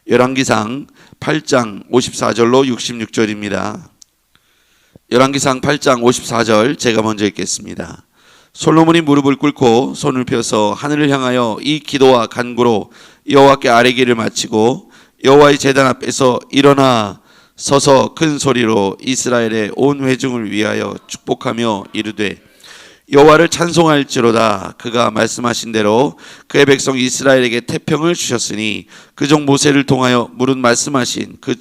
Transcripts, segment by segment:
열왕기상 8장 54절로 66절입니다. 열왕기상 8장 54절 제가 먼저 읽겠습니다. 솔로몬이 무릎을 꿇고 손을 펴서 하늘을 향하여 이 기도와 간구로 여호와께 아뢰기를 마치고 여호와의 제단 앞에서 일어나 서서 큰 소리로 이스라엘의 온 회중을 위하여 축복하며 이르되 여호와를 찬송할지로다. 그가 말씀하신 대로 그의 백성 이스라엘에게 태평을 주셨으니 그종 모세를 통하여 물은 말씀하신 그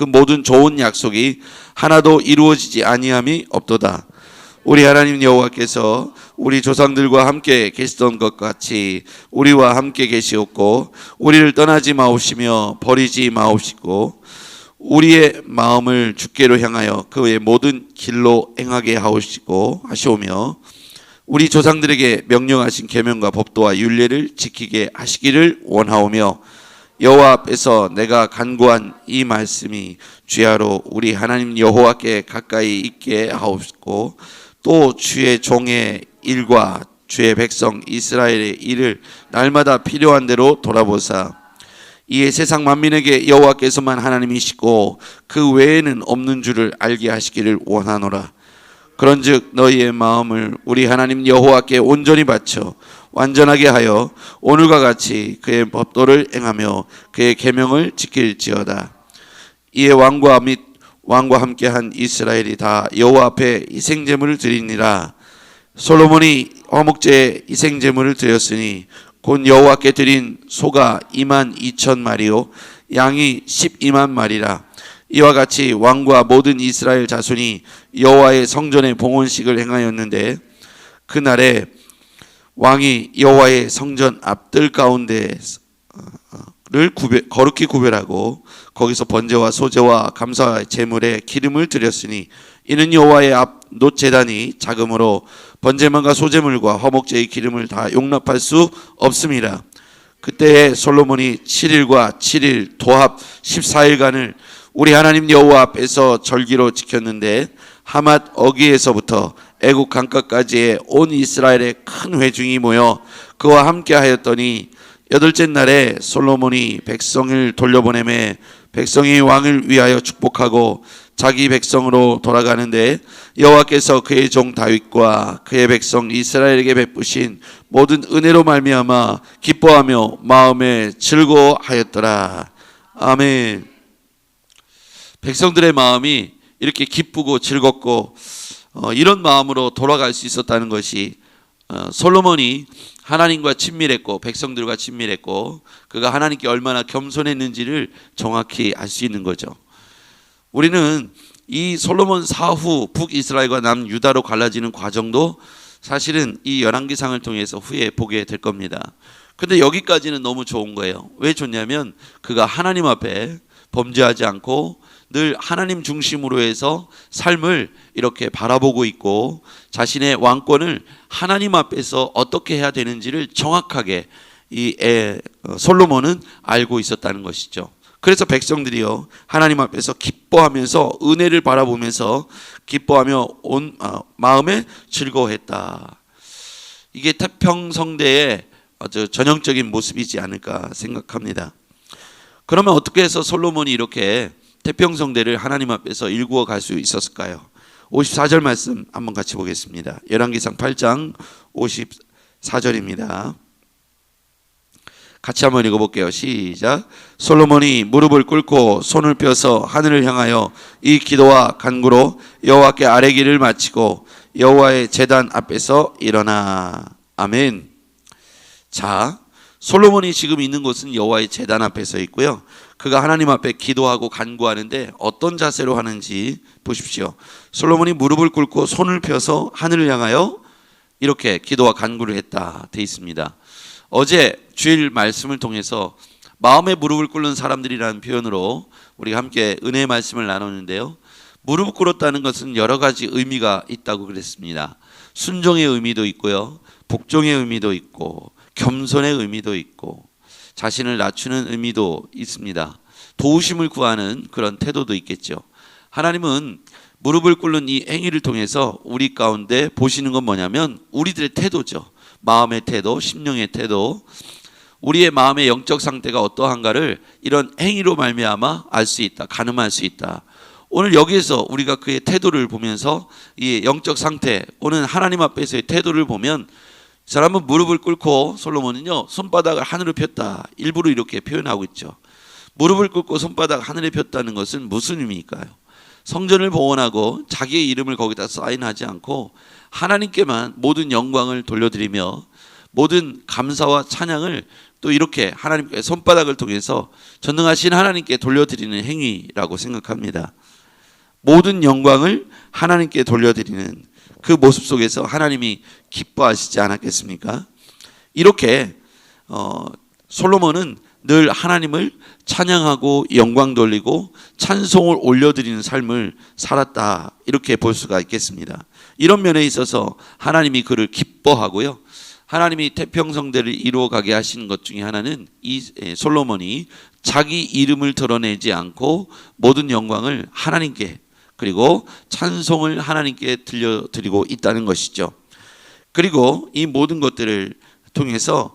모든 좋은 약속이 하나도 이루어지지 아니함이 없도다. 우리 하나님 여호와께서 우리 조상들과 함께 계시던 것 같이 우리와 함께 계시옵고 우리를 떠나지 마옵시며 버리지 마옵시고 우리의 마음을 주께로 향하여 그의 모든 길로 행하게 하시오며 우리 조상들에게 명령하신 계명과 법도와 율례를 지키게 하시기를 원하오며 여호와 앞에서 내가 간구한 이 말씀이 주야로 우리 하나님 여호와께 가까이 있게 하옵시고 또 주의 종의 일과 주의 백성 이스라엘의 일을 날마다 필요한 대로 돌아보사 이에 세상 만민에게 여호와께서만 하나님이시고 그 외에는 없는 줄을 알게 하시기를 원하노라. 그런즉 너희의 마음을 우리 하나님 여호와께 온전히 바쳐 완전하게 하여 오늘과 같이 그의 법도를 행하며 그의 계명을 지킬지어다. 이에 왕과 함께한 이스라엘이 다 여호와 앞에 희생제물을 드리니라. 솔로몬이 화목제에 희생제물을 드렸으니 곧 여호와께 드린 소가 22,000마리요 양이 12만 마리라. 이와 같이 왕과 모든 이스라엘 자손이 여호와의 성전의 봉헌식을 행하였는데 그날에 왕이 여호와의 성전 앞뜰 가운데를 거룩히 구별하고 거기서 번제와 소제와 감사 제물에 기름을 드렸으니 이는 여호와의 앞 놋제단이 작음으로 번제물과 소제물과 화목제의 기름을 다 용납할 수 없음이라. 그때에 솔로몬이 7일과 7일 도합 14일간을 우리 하나님 여호와 앞에서 절기로 지켰는데 하맛 어기에서부터 애국 강가까지의 온 이스라엘의 큰 회중이 모여 그와 함께 하였더니 여덟째 날에 솔로몬이 백성을 돌려보내매 백성이 왕을 위하여 축복하고 자기 백성으로 돌아가는데 여호와께서 그의 종 다윗과 그의 백성 이스라엘에게 베푸신 모든 은혜로 말미암아 기뻐하며 마음에 즐거워하였더라. 아멘. 백성들의 마음이 이렇게 기쁘고 즐겁고 이런 마음으로 돌아갈 수 있었다는 것이 솔로몬이 하나님과 친밀했고 백성들과 친밀했고 그가 하나님께 얼마나 겸손했는지를 정확히 알 수 있는 거죠. 우리는 이 솔로몬 사후 북이스라엘과 남유다로 갈라지는 과정도 사실은 이 열왕기상을 통해서 후에 보게 될 겁니다. 근데 여기까지는 너무 좋은 거예요. 왜 좋냐면 그가 하나님 앞에 범죄하지 않고 늘 하나님 중심으로 해서 삶을 이렇게 바라보고 있고 자신의 왕권을 하나님 앞에서 어떻게 해야 되는지를 정확하게 솔로몬은 알고 있었다는 것이죠. 그래서 백성들이요 하나님 앞에서 기뻐하면서 은혜를 바라보면서 기뻐하며 온 마음에 즐거워했다. 이게 태평성대의 아주 전형적인 모습이지 않을까 생각합니다. 그러면 어떻게 해서 솔로몬이 이렇게 태평성대를 하나님 앞에서 일구어 갈 수 있었을까요? 54절 말씀 한번 같이 보겠습니다. 열왕기상 8장 54절입니다. 같이 한번 읽어볼게요. 시작. 솔로몬이 무릎을 꿇고 손을 펴서 하늘을 향하여 이 기도와 간구로 여호와께 아뢰기를 마치고 여호와의 제단 앞에서 일어나. 아멘. 자, 솔로몬이 지금 있는 곳은 여호와의 제단 앞에 서 있고요. 그가 하나님 앞에 기도하고 간구하는데 어떤 자세로 하는지 보십시오. 솔로몬이 무릎을 꿇고 손을 펴서 하늘을 향하여 이렇게 기도와 간구를 했다 돼 있습니다. 어제 주일 말씀을 통해서 마음의 무릎을 꿇는 사람들이라는 표현으로 우리가 함께 은혜의 말씀을 나누는데요. 무릎 꿇었다는 것은 여러 가지 의미가 있다고 그랬습니다. 순종의 의미도 있고요. 복종의 의미도 있고 겸손의 의미도 있고 자신을 낮추는 의미도 있습니다. 도우심을 구하는 그런 태도도 있겠죠. 하나님은 무릎을 꿇는 이 행위를 통해서 우리 가운데 보시는 건 뭐냐면 우리들의 태도죠. 마음의 태도, 심령의 태도. 우리의 마음의 영적 상태가 어떠한가를 이런 행위로 말미암아 알 수 있다. 가늠할 수 있다. 오늘 여기에서 우리가 그의 태도를 보면서 이 영적 상태, 오늘 하나님 앞에서의 태도를 보면 이 사람은 무릎을 꿇고 솔로몬은요 손바닥을 하늘에 폈다. 일부러 이렇게 표현하고 있죠. 무릎을 꿇고 손바닥을 하늘에 폈다는 것은 무슨 의미일까요? 성전을 봉헌하고 자기의 이름을 거기다 사인하지 않고 하나님께만 모든 영광을 돌려드리며 모든 감사와 찬양을 또 이렇게 하나님께 손바닥을 통해서 전능하신 하나님께 돌려드리는 행위라고 생각합니다. 모든 영광을 하나님께 돌려드리는 그 모습 속에서 하나님이 기뻐하시지 않았겠습니까? 이렇게 솔로몬은 늘 하나님을 찬양하고 영광 돌리고 찬송을 올려드리는 삶을 살았다, 이렇게 볼 수가 있겠습니다. 이런 면에 있어서 하나님이 그를 기뻐하고요, 하나님이 태평성대를 이루어가게 하신 것 중에 하나는 이 솔로몬이 자기 이름을 드러내지 않고 모든 영광을 하나님께 그리고 찬송을 하나님께 들려드리고 있다는 것이죠. 그리고 이 모든 것들을 통해서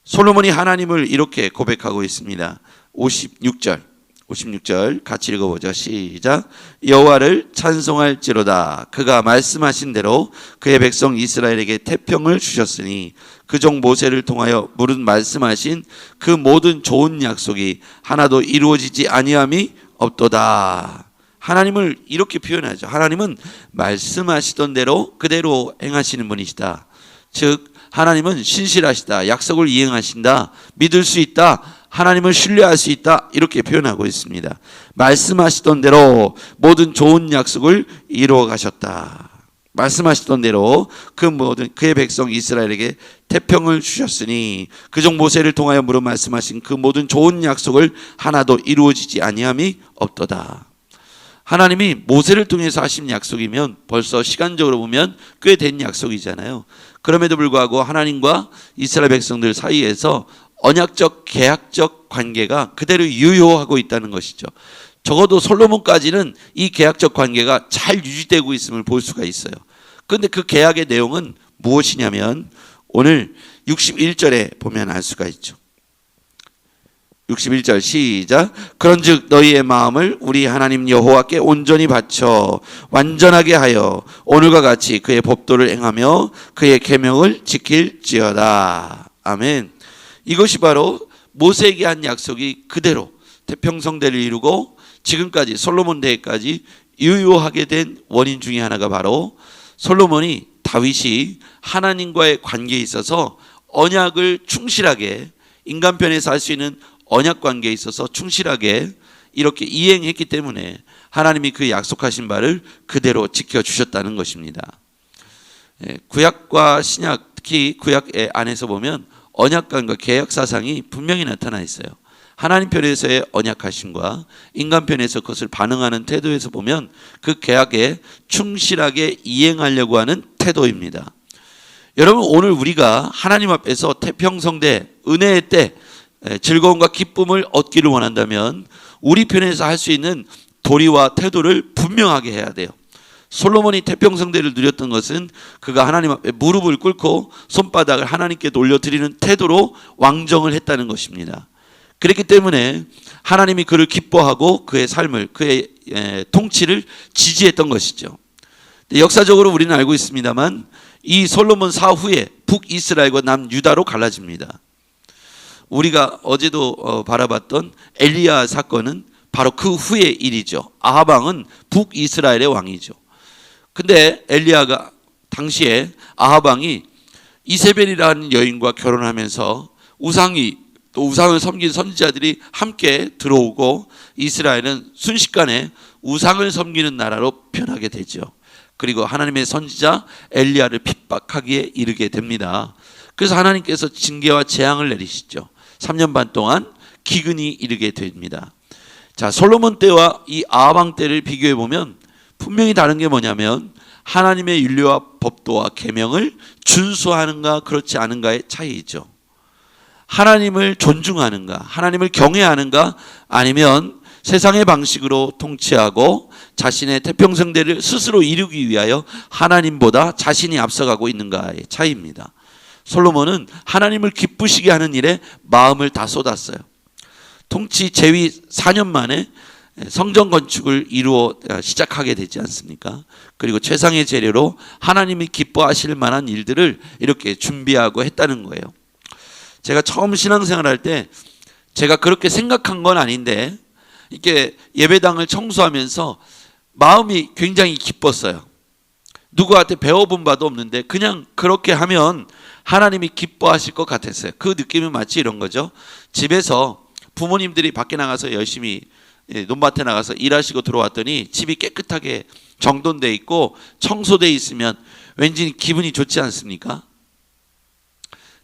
솔로몬이 하나님을 이렇게 고백하고 있습니다. 56절 같이 읽어보죠. 시작. 여호와를 찬송할지로다. 그가 말씀하신 대로 그의 백성 이스라엘에게 태평을 주셨으니 그 종 모세를 통하여 무릇 말씀하신 그 모든 좋은 약속이 하나도 이루어지지 아니함이 없도다. 하나님을 이렇게 표현하죠. 하나님은 말씀하시던 대로 그대로 행하시는 분이시다. 즉 하나님은 신실하시다. 약속을 이행하신다. 믿을 수 있다. 하나님을 신뢰할 수 있다. 이렇게 표현하고 있습니다. 말씀하시던 대로 모든 좋은 약속을 이루어 가셨다. 말씀하시던 대로 그 모든 그의 백성 이스라엘에게 태평을 주셨으니 그 종 모세를 통하여 무릇 말씀하신 그 모든 좋은 약속을 하나도 이루어지지 아니함이 없도다. 하나님이 모세를 통해서 하신 약속이면 벌써 시간적으로 보면 꽤 된 약속이잖아요. 그럼에도 불구하고 하나님과 이스라엘 백성들 사이에서 언약적 계약적 관계가 그대로 유효하고 있다는 것이죠. 적어도 솔로몬까지는 이 계약적 관계가 잘 유지되고 있음을 볼 수가 있어요. 그런데 그 계약의 내용은 무엇이냐면 오늘 61절에 보면 알 수가 있죠. 61절 시작. 그런즉 너희의 마음을 우리 하나님 여호와께 온전히 바쳐 완전하게 하여 오늘과 같이 그의 법도를 행하며 그의 계명을 지킬지어다. 아멘. 이것이 바로 모세에게 한 약속이 그대로 태평성대를 이루고 지금까지 솔로몬 대회까지 유효하게 된 원인 중에 하나가 바로 솔로몬이 다윗이 하나님과의 관계에 있어서 언약을 충실하게 인간 편에서 할 수 있는 언약 관계에 있어서 충실하게 이렇게 이행했기 때문에 하나님이 그 약속하신 바를 그대로 지켜주셨다는 것입니다. 구약과 신약, 특히 구약 안에서 보면 언약관과 계약 사상이 분명히 나타나 있어요. 하나님 편에서의 언약하심과 인간 편에서 그것을 반응하는 태도에서 보면 그 계약에 충실하게 이행하려고 하는 태도입니다. 여러분, 오늘 우리가 하나님 앞에서 태평성대 은혜의 때 즐거움과 기쁨을 얻기를 원한다면 우리 편에서 할 수 있는 도리와 태도를 분명하게 해야 돼요. 솔로몬이 태평성대를 누렸던 것은 그가 하나님 앞에 무릎을 꿇고 손바닥을 하나님께 돌려드리는 태도로 왕정을 했다는 것입니다. 그렇기 때문에 하나님이 그를 기뻐하고 그의 삶을, 그의 통치를 지지했던 것이죠. 역사적으로 우리는 알고 있습니다만 이 솔로몬 사후에 북이스라엘과 남유다로 갈라집니다. 우리가 어제도 바라봤던 엘리야 사건은 바로 그 후의 일이죠. 아합 왕은 북이스라엘의 왕이죠. 근데 엘리야가 당시에 아합 왕이 이세벨이라는 여인과 결혼하면서 또 우상을 섬긴 선지자들이 함께 들어오고 이스라엘은 순식간에 우상을 섬기는 나라로 변하게 되죠. 그리고 하나님의 선지자 엘리야를 핍박하기에 이르게 됩니다. 그래서 하나님께서 징계와 재앙을 내리시죠. 3년 반 동안 기근이 이르게 됩니다. 자, 솔로몬 때와 이 아합 왕 때를 비교해 보면 분명히 다른 게 뭐냐면 하나님의 윤리와 법도와 계명을 준수하는가 그렇지 않은가의 차이죠. 하나님을 존중하는가, 하나님을 경외하는가, 아니면 세상의 방식으로 통치하고 자신의 태평성대를 스스로 이루기 위하여 하나님보다 자신이 앞서가고 있는가의 차이입니다. 솔로몬은 하나님을 기쁘시게 하는 일에 마음을 다 쏟았어요. 통치 재위 4년 만에 성전 건축을 이루어 시작하게 되지 않습니까? 그리고 최상의 재료로 하나님이 기뻐하실 만한 일들을 이렇게 준비하고 했다는 거예요. 제가 처음 신앙생활할 때 제가 그렇게 생각한 건 아닌데 이렇게 예배당을 청소하면서 마음이 굉장히 기뻤어요. 누구한테 배워본 바도 없는데 그냥 그렇게 하면 하나님이 기뻐하실 것 같았어요. 그 느낌이 마치 이런 거죠. 집에서 부모님들이 밖에 나가서 열심히 논밭에 나가서 일하시고 들어왔더니 집이 깨끗하게 정돈돼 있고 청소돼 있으면 왠지 기분이 좋지 않습니까?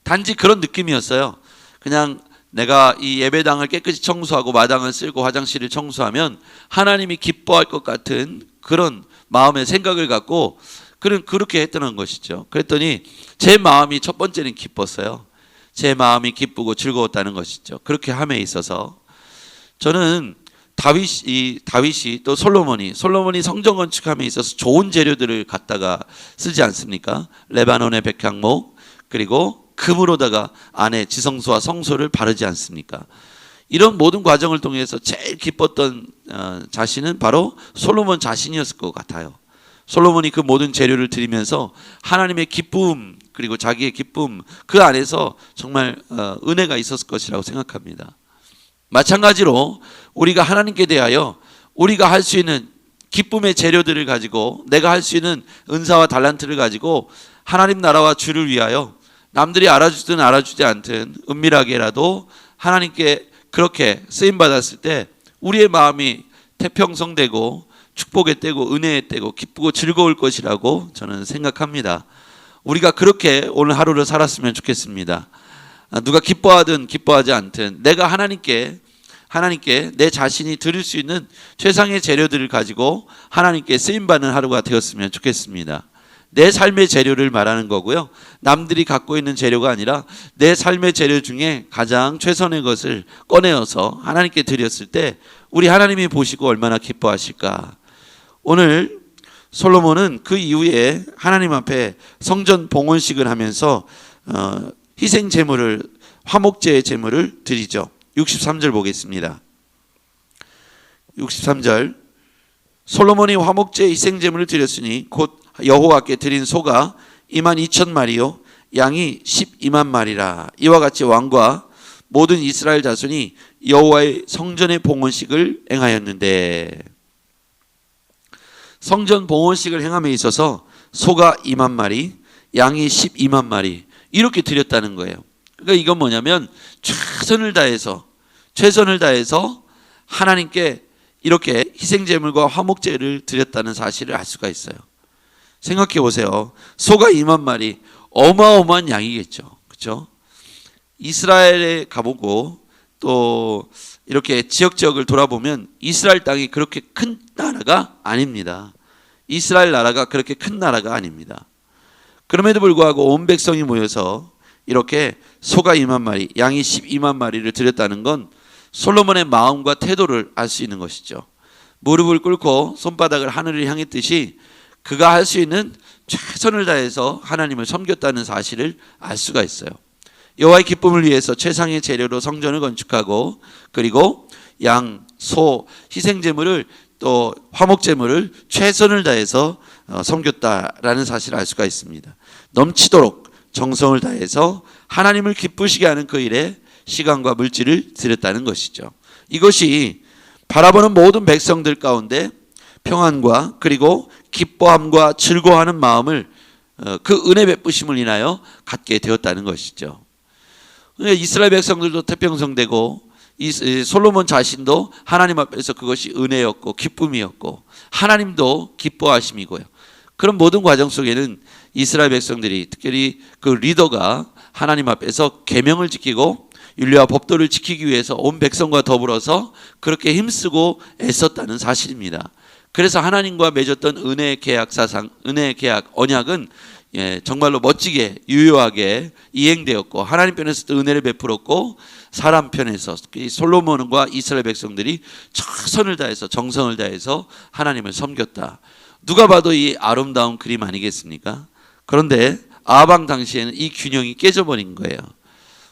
단지 그런 느낌이었어요. 그냥 내가 이 예배당을 깨끗이 청소하고 마당을 쓸고 화장실을 청소하면 하나님이 기뻐할 것 같은 그런 마음의 생각을 갖고 그렇게 했던 것이죠. 그랬더니 제 마음이 첫 번째는 기뻤어요. 제 마음이 기쁘고 즐거웠다는 것이죠. 그렇게 함에 있어서 저는 다윗이 또 솔로몬이 성전 건축함에 있어서 좋은 재료들을 갖다가 쓰지 않습니까? 레바논의 백향목 그리고 금으로다가 안에 지성소와 성소를 바르지 않습니까? 이런 모든 과정을 통해서 제일 기뻤던 자신은 바로 솔로몬 자신이었을 것 같아요. 솔로몬이 그 모든 재료를 드리면서 하나님의 기쁨 그리고 자기의 기쁨 그 안에서 정말 은혜가 있었을 것이라고 생각합니다. 마찬가지로 우리가 하나님께 대하여 우리가 할 수 있는 기쁨의 재료들을 가지고 내가 할 수 있는 은사와 달란트를 가지고 하나님 나라와 주를 위하여 남들이 알아주든 알아주지 않든 은밀하게라도 하나님께 그렇게 쓰임받았을 때 우리의 마음이 태평성되고 축복의 때고 은혜의 때고 기쁘고 즐거울 것이라고 저는 생각합니다. 우리가 그렇게 오늘 하루를 살았으면 좋겠습니다. 누가 기뻐하든 기뻐하지 않든 내가 하나님께 내 자신이 드릴 수 있는 최상의 재료들을 가지고 하나님께 쓰임받는 하루가 되었으면 좋겠습니다. 내 삶의 재료를 말하는 거고요. 남들이 갖고 있는 재료가 아니라 내 삶의 재료 중에 가장 최선의 것을 꺼내어서 하나님께 드렸을 때 우리 하나님이 보시고 얼마나 기뻐하실까. 오늘 솔로몬은 그 이후에 하나님 앞에 성전 봉헌식을 하면서 희생 제물을 화목제의 제물을 드리죠. 63절 보겠습니다. 63절 솔로몬이 화목제 희생 제물을 드렸으니 곧 여호와께 드린 소가 22,000마리요 양이 12만 마리라. 이와 같이 왕과 모든 이스라엘 자손이 여호와의 성전의 봉헌식을 행하였는데 성전 봉헌식을 행함에 있어서 소가 2만 마리 양이 12만 마리 이렇게 드렸다는 거예요. 그러니까 이건 뭐냐면 최선을 다해서 하나님께 이렇게 희생제물과 화목제를 드렸다는 사실을 알 수가 있어요. 생각해 보세요. 소가 2만 마리 어마어마한 양이겠죠. 그렇죠? 이스라엘에 가보고 또 이렇게 지역을 돌아보면 이스라엘 땅이 그렇게 큰 나라가 아닙니다. 이스라엘 나라가 그렇게 큰 나라가 아닙니다. 그럼에도 불구하고 온 백성이 모여서 이렇게 소가 2만 마리, 양이 12만 마리를 드렸다는 건 솔로몬의 마음과 태도를 알 수 있는 것이죠. 무릎을 꿇고 손바닥을 하늘을 향했듯이 그가 할 수 있는 최선을 다해서 하나님을 섬겼다는 사실을 알 수가 있어요. 여호와의 기쁨을 위해서 최상의 재료로 성전을 건축하고 그리고 양, 소, 희생제물을 또 화목제물을 최선을 다해서 섬겼다라는 사실을 알 수가 있습니다. 넘치도록 정성을 다해서 하나님을 기쁘시게 하는 그 일에 시간과 물질을 들였다는 것이죠. 이것이 바라보는 모든 백성들 가운데 평안과 그리고 기뻐함과 즐거워하는 마음을 그 은혜 베푸심을 인하여 갖게 되었다는 것이죠. 이스라엘 백성들도 태평성되고 솔로몬 자신도 하나님 앞에서 그것이 은혜였고 기쁨이었고 하나님도 기뻐하심이고요. 그런 모든 과정 속에는 이스라엘 백성들이 특별히 그 리더가 하나님 앞에서 계명을 지키고 윤리와 법도를 지키기 위해서 온 백성과 더불어서 그렇게 힘쓰고 애썼다는 사실입니다. 그래서 하나님과 맺었던 은혜의 계약 사상, 은혜의 계약 언약은 정말로 멋지게 유효하게 이행되었고 하나님 편에서도 은혜를 베풀었고 사람 편에서 솔로몬과 이스라엘 백성들이 최선을 다해서 정성을 다해서 하나님을 섬겼다. 누가 봐도 이 아름다운 그림 아니겠습니까? 그런데 아방 당시에는 이 균형이 깨져버린 거예요.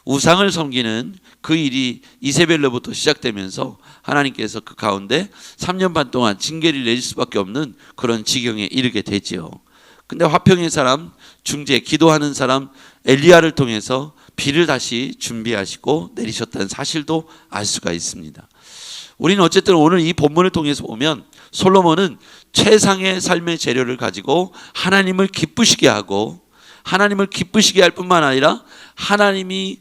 우상을 섬기는 그 일이 이세벨로부터 시작되면서 하나님께서 그 가운데 3년 반 동안 징계를 내릴 수밖에 없는 그런 지경에 이르게 되지요. 근데 화평의 사람, 중재, 기도하는 사람 엘리야를 통해서 비를 다시 준비하시고 내리셨다는 사실도 알 수가 있습니다. 우리는 어쨌든 오늘 이 본문을 통해서 보면 솔로몬은 최상의 삶의 재료를 가지고 하나님을 기쁘시게 하고, 하나님을 기쁘시게 할 뿐만 아니라 하나님이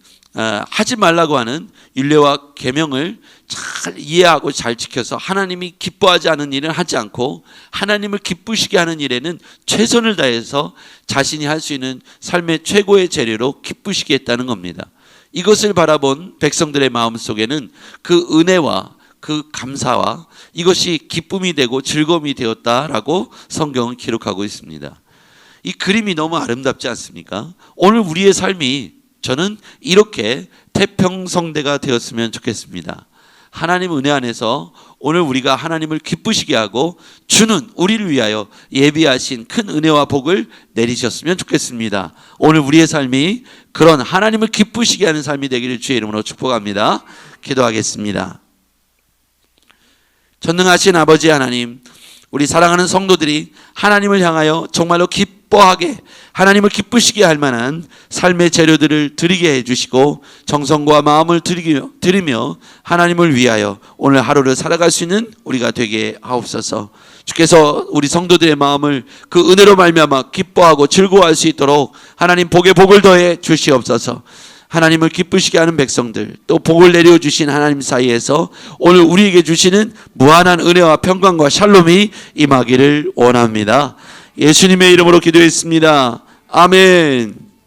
하지 말라고 하는 율례와 계명을 잘 이해하고 잘 지켜서 하나님이 기뻐하지 않은 일은 하지 않고 하나님을 기쁘시게 하는 일에는 최선을 다해서 자신이 할 수 있는 삶의 최고의 재료로 기쁘시게 했다는 겁니다. 이것을 바라본 백성들의 마음속에는 그 은혜와 그 감사와 이것이 기쁨이 되고 즐거움이 되었다라고 성경은 기록하고 있습니다. 이 그림이 너무 아름답지 않습니까? 오늘 우리의 삶이 저는 이렇게 태평성대가 되었으면 좋겠습니다. 하나님 은혜 안에서 오늘 우리가 하나님을 기쁘시게 하고 주는 우리를 위하여 예비하신 큰 은혜와 복을 내리셨으면 좋겠습니다. 오늘 우리의 삶이 그런 하나님을 기쁘시게 하는 삶이 되기를 주의 이름으로 축복합니다. 기도하겠습니다. 전능하신 아버지 하나님, 우리 사랑하는 성도들이 하나님을 향하여 정말로 기뻐하게 하나님을 기쁘시게 할 만한 삶의 재료들을 드리게 해주시고 정성과 마음을 드리며 하나님을 위하여 오늘 하루를 살아갈 수 있는 우리가 되게 하옵소서. 주께서 우리 성도들의 마음을 그 은혜로 말미암아 기뻐하고 즐거워할 수 있도록 하나님 복에 복을 더해 주시옵소서. 하나님을 기쁘시게 하는 백성들, 또 복을 내려주신 하나님 사이에서 오늘 우리에게 주시는 무한한 은혜와 평강과 샬롬이 임하기를 원합니다. 예수님의 이름으로 기도했습니다. 아멘.